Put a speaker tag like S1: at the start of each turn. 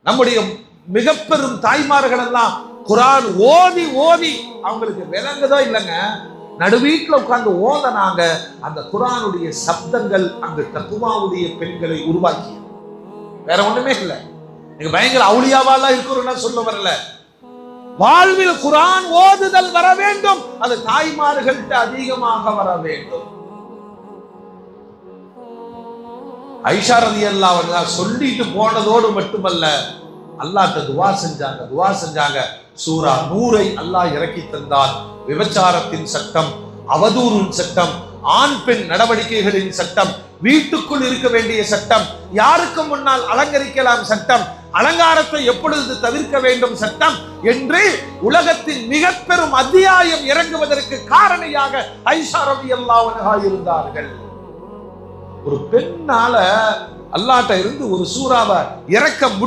S1: நம்முடைய மிக பெரும் தாய்மார்கள் எல்லாம் குர்ஆன் ஓதி ஓதி அவங்களுக்கு விளங்குதோ இல்லைங்க, நடுவீட்டில் உட்கார்ந்து ஓதனாங்க. அந்த குர்ஆனுடைய சப்தங்கள் அந்த தக்குவாவுடைய பெண்களை உருவாக்கி, வேற ஒண்ணுமே இல்லை. நீங்க பயங்கர அவுளியாவாலாம் இருக்கிறோம்னா சொல்ல வரல. வாழ்வில் குர்ஆன் ஓதுதல் வர வேண்டும், அது தாய்மார்கள்ட்ட அதிகமாக வர வேண்டும். ஐஷா ரலியல்லாஹு அன்ஹா சொல்லிட்டு போனதோடு மட்டுமல்ல, அல்லாஹ்ட்ட துஆ செஞ்சாங்க. சூரா நூரை அல்லாஹ் இறக்கி தந்தார். விபச்சாரத்தின் சட்டம், அவதூறின் சட்டம், ஆண் பெண் நடவடிக்கைகளின் சட்டம், வீட்டுக்குள் இருக்க வேண்டிய சட்டம், யாருக்கு முன்னால் அலங்கரிக்கலாம் சட்டம், அலங்காரத்தை எப்பொழுது தவிர்க்க வேண்டும் சட்டம் என்று உலகத்தின் மிக பெரும் அத்தியாயம் இறங்குவதற்கு காரணியாக ஐஷா ரலியல்லாஹு அன்ஹா இருந்தார்கள். ஒரு பெண்ணால அல்லாஹ்ட்ட இருந்து ஒரு சூறாவை இறக்க முடியும்.